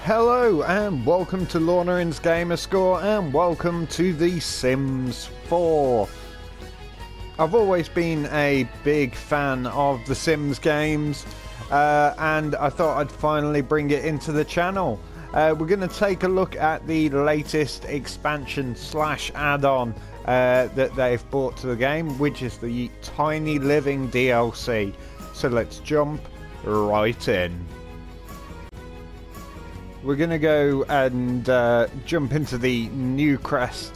Hello and welcome to Launerin's Gamerscore and welcome to The Sims 4. I've always been a big fan of the Sims games and I thought I'd finally bring it into the channel. We're going to take a look at the latest expansion / add-on that they've brought to the game, which is the Tiny Living DLC. So let's jump right in. We're going to go and jump into the Newcrest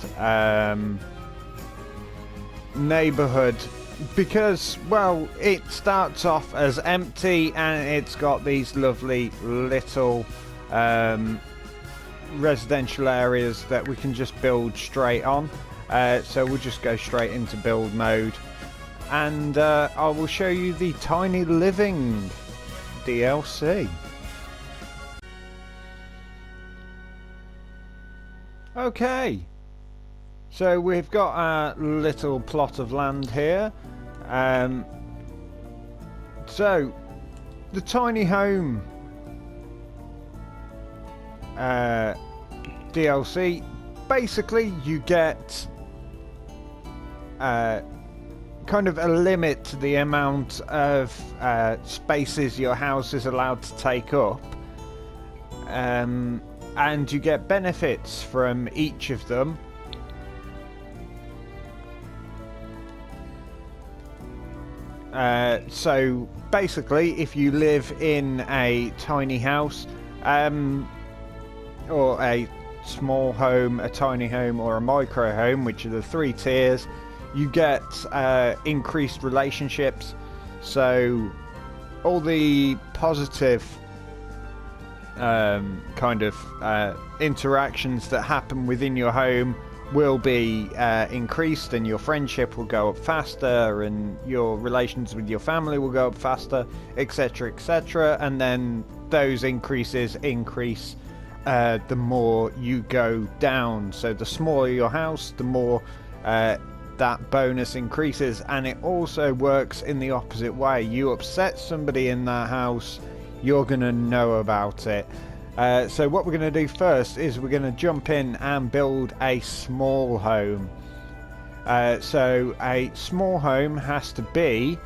neighborhood because, well, it starts off as empty and it's got these lovely little residential areas that we can just build straight on. So we'll just go straight into build mode and I will show you the Tiny Living DLC. Okay, so we've got our little plot of land here. So the tiny home DLC, basically you get kind of a limit to the amount of spaces your house is allowed to take up. And you get benefits from each of them. So basically, if you live in a tiny house, or a small home, a tiny home, or a micro home, which are the 3 tiers, you get increased relationships. So all the positive kind of interactions that happen within your home will be increased, and your friendship will go up faster, and your relations with your family will go up faster, etc, etc, and then those increases increase the more you go down. So the smaller your house, the more that bonus increases. And it also works in the opposite way. You upset somebody in that house, you're going to know about it. So what we're going to do first is we're going to jump in and build a small home. So a small home has to be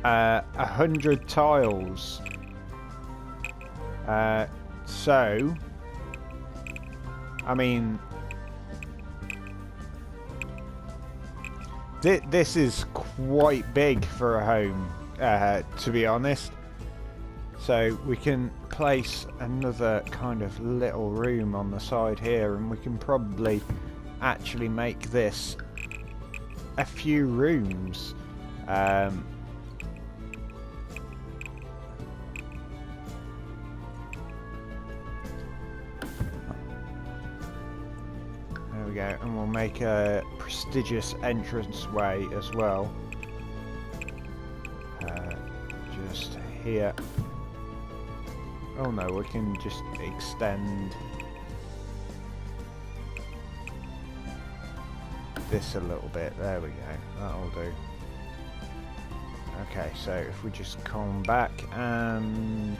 100 tiles. So I mean, this is quite big for a home, to be honest. So we can place another kind of little room on the side here, and we can probably actually make this a few rooms. There we go, and we'll make a prestigious entranceway as well. Just here. Oh no, we can just extend this a little bit. There we go, that'll do. Okay, so if we just come back and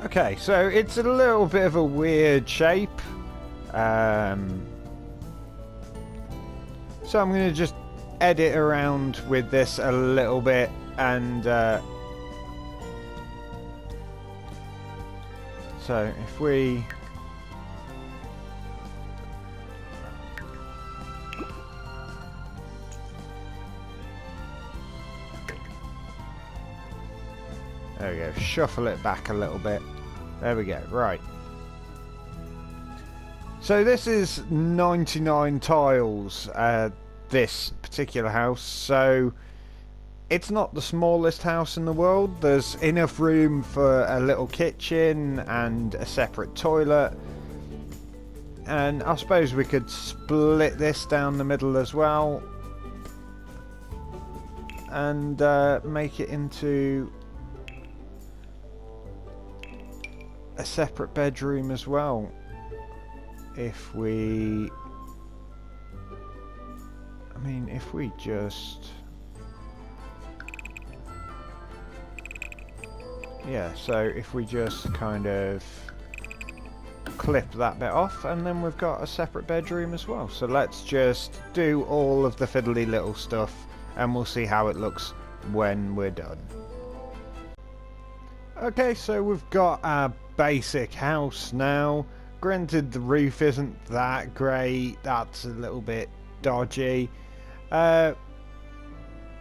okay, so it's a little bit of a weird shape. So I'm going to just edit around with this a little bit, and so if we there we go, shuffle it back a little bit. There we go, right. So this is 99 tiles, this particular house, so it's not the smallest house in the world. There's enough room for a little kitchen and a separate toilet, and I suppose we could split this down the middle as well and make it into a separate bedroom as well. If we if we just... Yeah, so if we just kind of clip that bit off, and then we've got a separate bedroom as well. So let's just do all of the fiddly little stuff, and we'll see how it looks when we're done. Okay, so we've got our basic house now. Granted, the roof isn't that great, that's a little bit dodgy.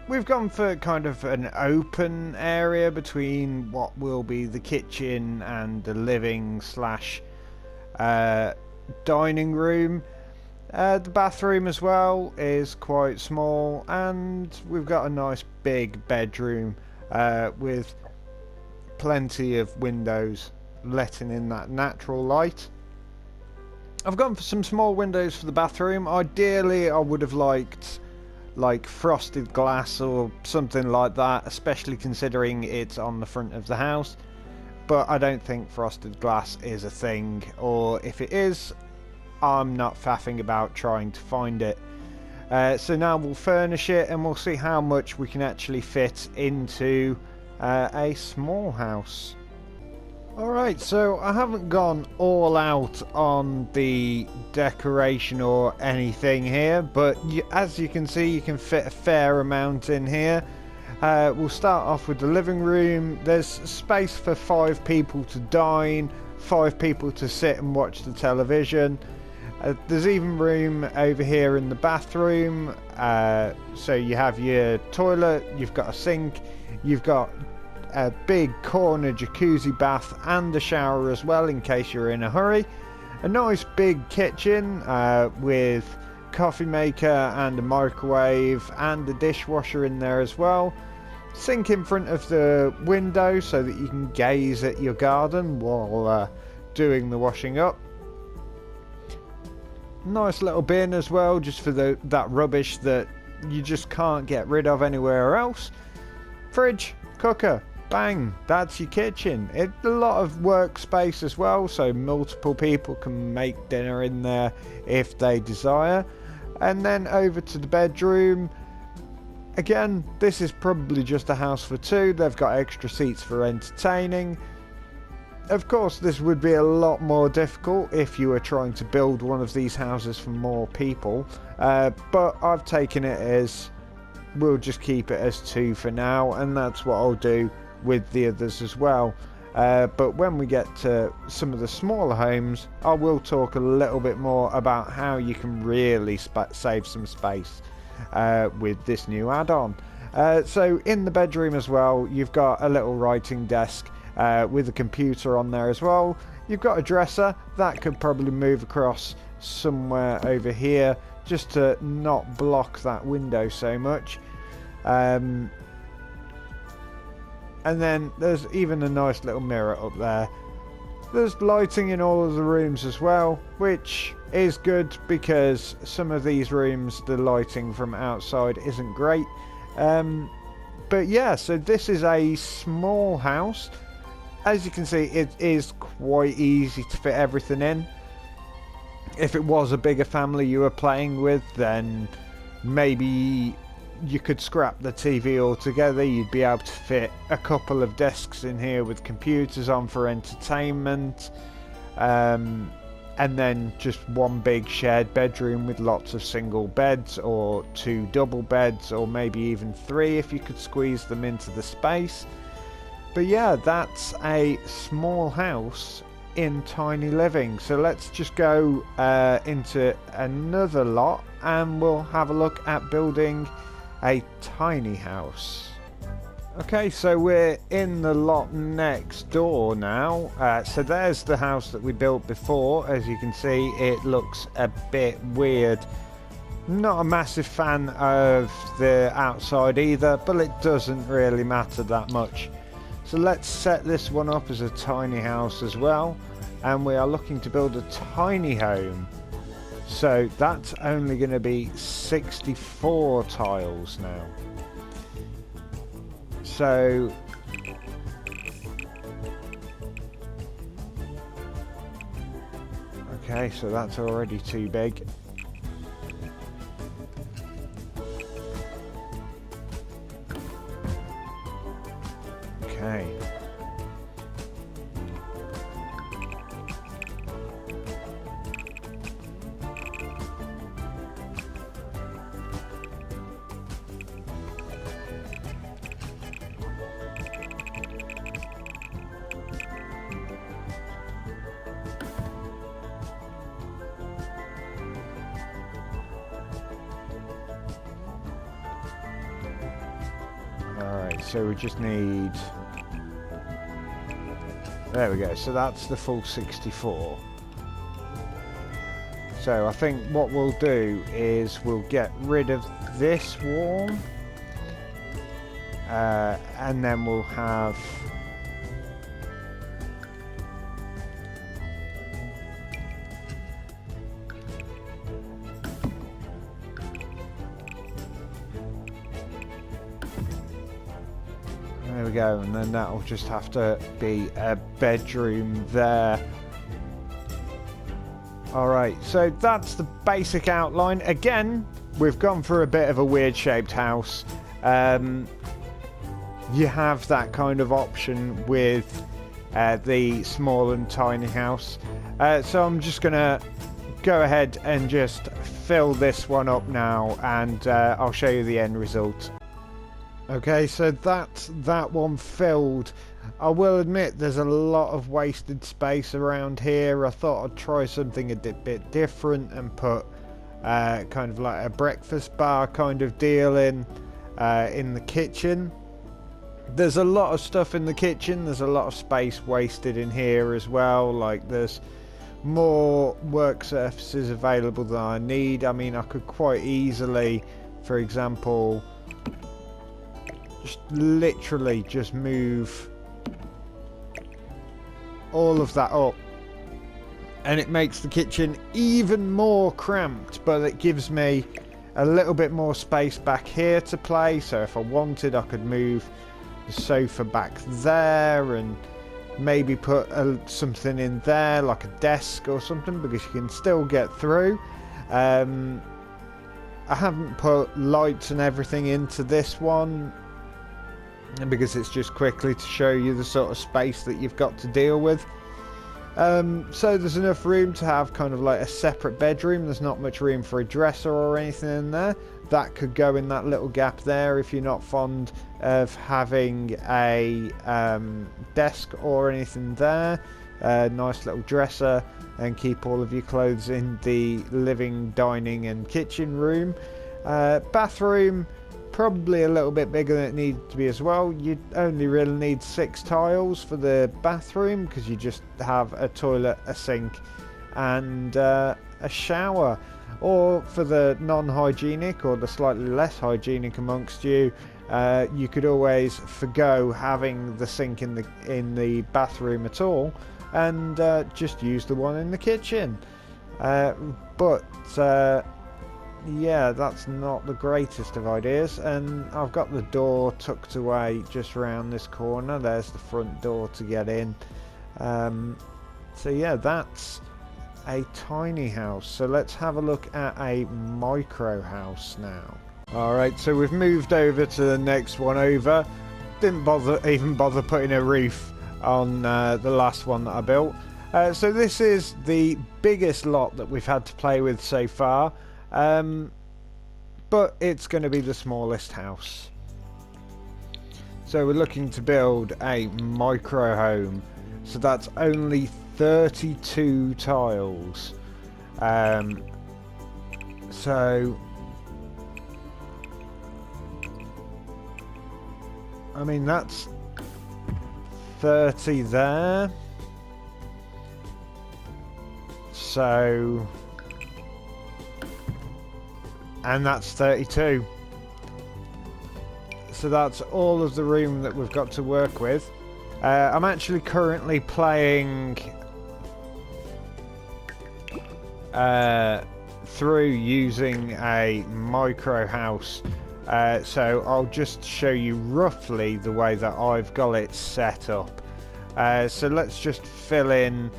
We've gone for kind of an open area between what will be the kitchen and the living slash dining room. The bathroom as well is quite small, and we've got a nice big bedroom with plenty of windows letting in that natural light. I've gone for some small windows for the bathroom. Ideally, I would have liked like frosted glass or something like that, especially considering it's on the front of the house. But I don't think frosted glass is a thing, or if it is, I'm not faffing about trying to find it. So now we'll furnish it, and we'll see how much we can actually fit into a small house. Alright, so I haven't gone all out on the decoration or anything here, but as you can see, you can fit a fair amount in here. We'll start off with the living room. There's space for 5 people to dine, 5 people to sit and watch the television. There's even room over here in the bathroom, so you have your toilet, you've got a sink, you've got a big corner jacuzzi bath and a shower as well in case you're in a hurry. A nice big kitchen with coffee maker and a microwave and a dishwasher in there as well. Sink in front of the window so that you can gaze at your garden while doing the washing up. Nice little bin as well, just for that rubbish that you just can't get rid of anywhere else. Fridge, cooker, bang, that's your kitchen. It's a lot of workspace as well, so multiple people can make dinner in there if they desire. And then over to the bedroom. Again, this is probably just a house for 2. They've got extra seats for entertaining. Of course, this would be a lot more difficult if you were trying to build one of these houses for more people. But I've taken it as, we'll just keep it as 2 for now, and that's what I'll do with the others as well. But when we get to some of the smaller homes, I will talk a little bit more about how you can really save some space with this new add-on. So in the bedroom as well, you've got a little writing desk with a computer on there as well. You've got a dresser that could probably move across somewhere over here just to not block that window so much. And then there's even a nice little mirror up there. There's lighting in all of the rooms as well, which is good because some of these rooms the lighting from outside isn't great. But yeah, so this is a small house. As you can see, it is quite easy to fit everything in. If it was a bigger family you were playing with, then maybe you could scrap the TV altogether. You'd be able to fit a couple of desks in here with computers on for entertainment, and then just one big shared bedroom with lots of single beds, or 2 double beds, or maybe even 3 if you could squeeze them into the space. But yeah, that's a small house in tiny living. So let's just go into another lot and we'll have a look at building a tiny house. Okay, so we're in the lot next door now. So there's the house that we built before. As you can see, it looks a bit weird. Not a massive fan of the outside either, but it doesn't really matter that much. So let's set this one up as a tiny house as well, and we are looking to build a tiny home. So that's only going to be 64 tiles now. So okay, so that's already too big. Okay. Alright, so we just need... There we go, so that's the full 64. So I think what we'll do is we'll get rid of this wall. And then we'll have... There we go, and then that'll just have to be a bedroom there. Alright, so that's the basic outline. Again, we've gone for a bit of a weird shaped house. You have that kind of option with the small and tiny house. So I'm just going to go ahead and just fill this one up now, and I'll show you the end result. Okay, so that's that one filled. I will admit there's a lot of wasted space around here. I thought I'd try something a bit different and put kind of like a breakfast bar kind of deal in the kitchen. There's a lot of stuff in the kitchen. There's a lot of space wasted in here as well. Like there's more work surfaces available than I need. I mean, I could quite easily, for example, literally just move all of that up, and it makes the kitchen even more cramped, but it gives me a little bit more space back here to play. So if I wanted, I could move the sofa back there and maybe put something in there like a desk or something, because you can still get through. I haven't put lights and everything into this one because it's just quickly to show you the sort of space that you've got to deal with. So there's enough room to have kind of like a separate bedroom. There's not much room for a dresser or anything in there. That could go in that little gap there if you're not fond of having a desk or anything there. Nice little dresser, and keep all of your clothes in the living, dining and kitchen room. Bathroom, probably a little bit bigger than it needs to be as well. You only really need 6 tiles for the bathroom, because you just have a toilet, a sink and a shower. Or for the non-hygienic or the slightly less hygienic amongst you, you could always forgo having the sink in the bathroom at all, and just use the one in the kitchen. Yeah, that's not the greatest of ideas. And I've got the door tucked away just around this corner. There's the front door to get in. So yeah, that's a tiny house. So let's have a look at a micro house now. Alright, so we've moved over to the next one over. Didn't even bother putting a roof on the last one that I built. So this is the biggest lot that we've had to play with so far. But it's going to be the smallest house. So we're looking to build a micro home. So that's only 32 tiles. So I mean, that's 30 there. So, and that's 32. So that's all of the room that we've got to work with. I'm actually currently playing through using a micro house. So I'll just show you roughly the way that I've got it set up. So let's just fill in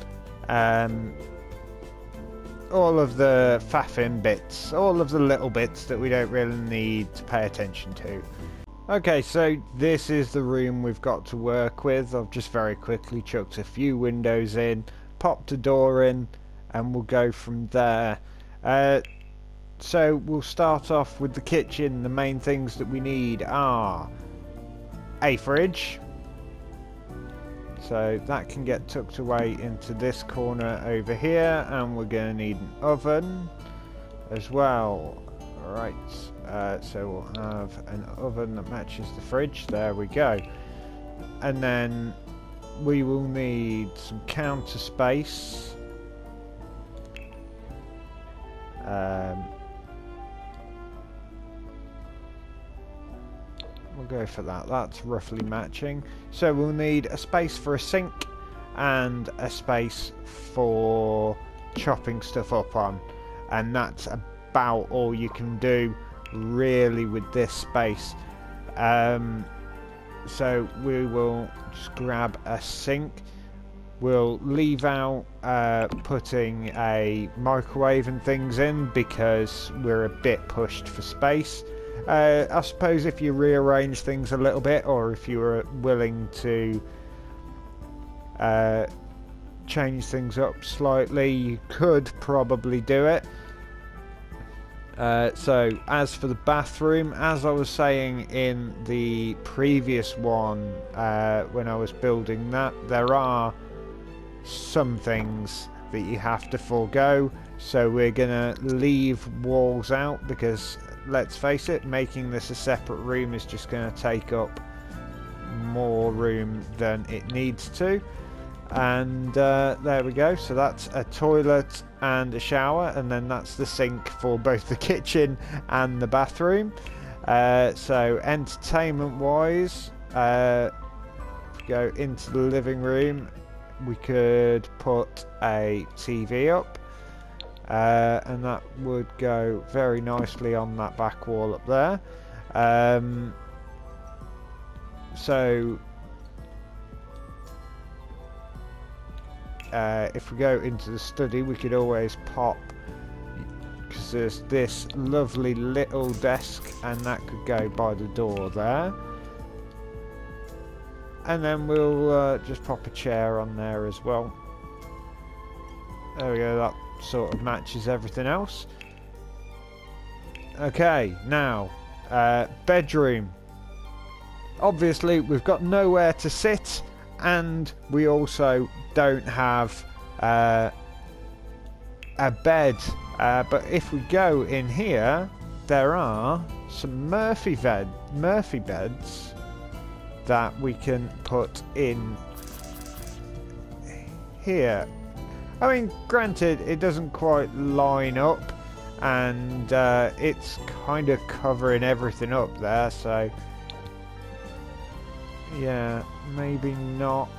all of the faffing bits, all of the little bits that we don't really need to pay attention to. Okay, so this is the room we've got to work with. I've just very quickly chucked a few windows in, popped a door in, and we'll go from there. So we'll start off with the kitchen. The main things that we need are a fridge. So that can get tucked away into this corner over here, and we're going to need an oven as well. Alright, so we'll have an oven that matches the fridge. There we go. And then we will need some counter space. We'll go for that. That's roughly matching. So we'll need a space for a sink and a space for chopping stuff up on. And that's about all you can do really with this space. So we will just grab a sink. We'll leave out putting a microwave and things in because we're a bit pushed for space. I suppose if you rearrange things a little bit, or if you were willing to change things up slightly, you could probably do it. So as for the bathroom, as I was saying in the previous one when I was building that, there are some things that you have to forego. So we're gonna leave walls out because, let's face it, making this a separate room is just going to take up more room than it needs to. And there we go. So that's a toilet and a shower, and then that's the sink for both the kitchen and the bathroom. So entertainment wise, go into the living room, we could put a TV up. And that would go very nicely on that back wall up there. So if we go into the study, we could always pop, because there's this lovely little desk, and that could go by the door there. And then we'll just pop a chair on there as well. There we go, that sort of matches everything else. Okay, now bedroom. Obviously we've got nowhere to sit, and we also don't have a bed, but if we go in here, there are some Murphy beds that we can put in here. I mean, granted, it doesn't quite line up, and it's kind of covering everything up there, so yeah, maybe not.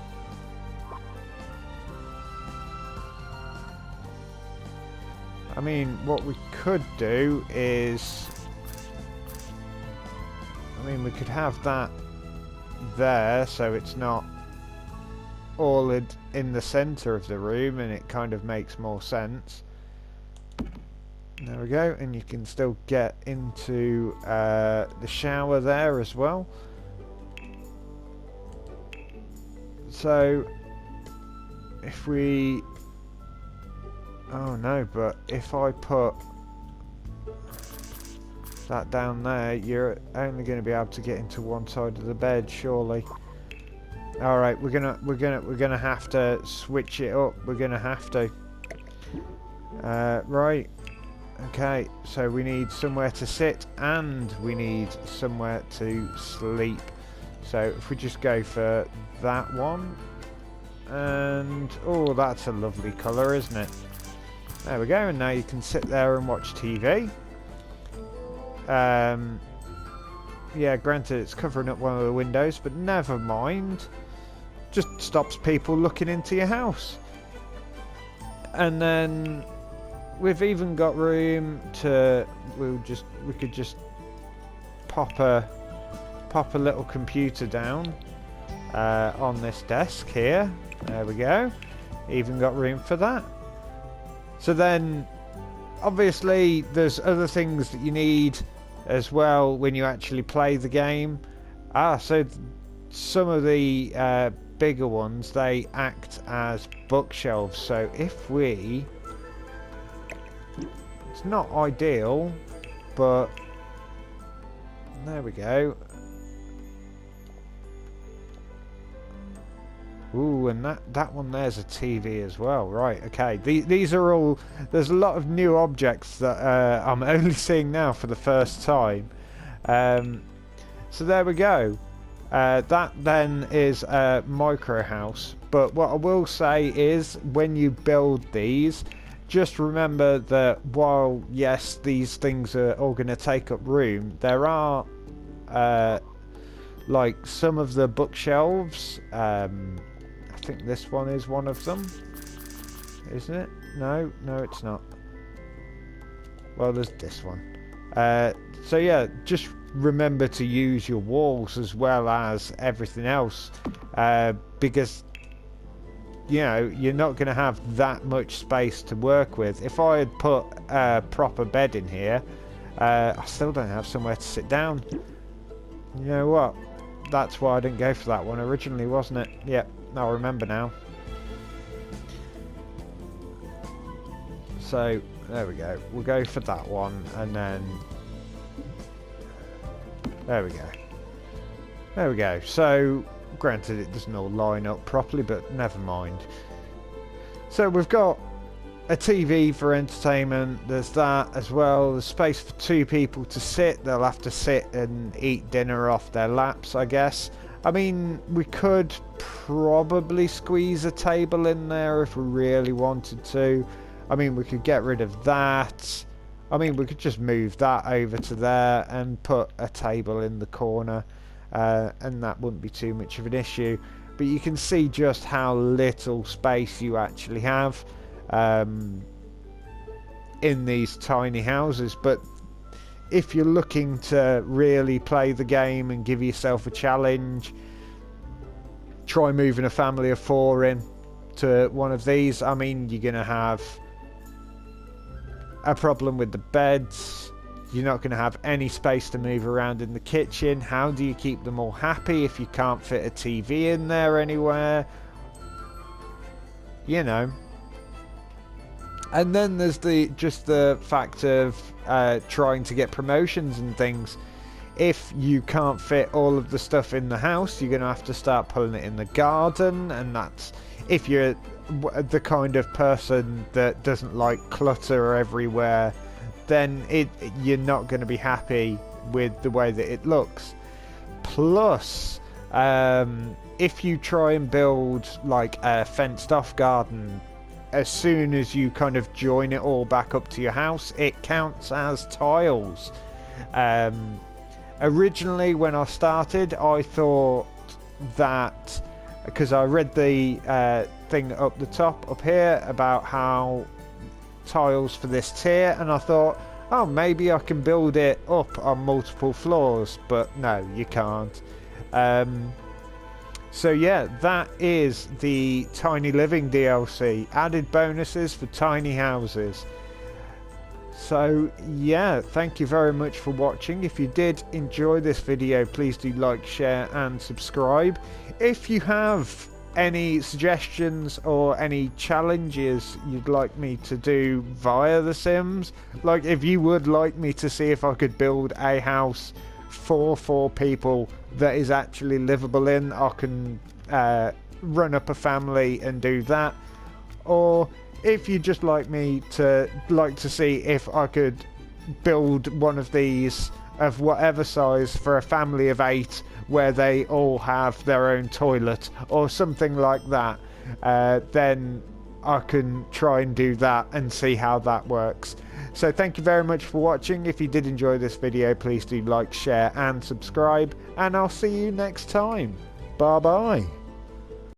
I mean, what we could do is, we could have that there, so it's not all in the center of the room, and it kind of makes more sense. There we go, and you can still get into the shower there as well. So if we, oh no, but if I put that down there, you're only going to be able to get into one side of the bed, surely. All right, we're gonna have to switch it up. We're gonna have to. Right. Okay. So we need somewhere to sit, and we need somewhere to sleep. So if we just go for that one, and oh, that's a lovely colour, isn't it? There we go. And now you can sit there and watch TV. Yeah, granted, it's covering up one of the windows, but never mind. Just stops people looking into your house. And then we've even got room to, we could just pop a little computer down on this desk here. There we go. Even got room for that. So then obviously there's other things that you need as well when you actually play the game. So some of the bigger ones, they act as bookshelves. So if we... It's not ideal, but... There we go. Ooh, and that one there's a TV as well. Right, okay. These are all... There's a lot of new objects that I'm only seeing now for the first time. So there we go. That then is a micro house. But what I will say is, when you build these, just remember that while, yes, these things are all going to take up room, there are, like, some of the bookshelves. I think this one is one of them. Isn't it? No, it's not. Well, there's this one. So yeah, just remember to use your walls as well as everything else, because you know you're not going to have that much space to work with. If I had put a proper bed in here, I still don't have somewhere to sit down. You know what? That's why I didn't go for that one originally, wasn't it? Yep, I remember now. So there we go. We'll go for that one, and then there we go. There we go. So, granted, it doesn't all line up properly, but never mind. So we've got a TV for entertainment. There's that as well. There's space for 2 people to sit. They'll have to sit and eat dinner off their laps, I guess. I mean, we could probably squeeze a table in there if we really wanted to. I mean, we could get rid of that. I mean, we could just move that over to there and put a table in the corner, and that wouldn't be too much of an issue. But you can see just how little space you actually have in these tiny houses. But if you're looking to really play the game and give yourself a challenge, try moving a family of 4 in to one of these. I mean, you're going to have a problem with the beds. You're not going to have any space to move around in the kitchen. How do you keep them all happy if you can't fit a TV in there anywhere? You know. And then there's just the fact of trying to get promotions and things. If you can't fit all of the stuff in the house, you're going to have to start pulling it in the garden, and that's if you're the kind of person that doesn't like clutter everywhere, then you're not going to be happy with the way that it looks. Plus, if you try and build like a fenced off garden, as soon as you kind of join it all back up to your house, it counts as tiles. Originally when I started, I thought that, because I read the thing up the top up here about how tiles for this tier, and I thought, oh, maybe I can build it up on multiple floors, but no, you can't. So yeah, that is the Tiny Living DLC, added bonuses for tiny houses. So yeah, thank you very much for watching. If you did enjoy this video, please do like, share and subscribe. If you have any suggestions or any challenges you'd like me to do via The Sims, like if you would like me to see if I could build a house for 4 people that is actually livable in, I can run up a family and do that. Or if you'd just like me to see if I could build one of these of whatever size for a family of 8 where they all have their own toilet or something like that, then I can try and do that and see how that works. So thank you very much for watching. If you did enjoy this video, please do like, share and subscribe, and I'll see you next time. Bye bye.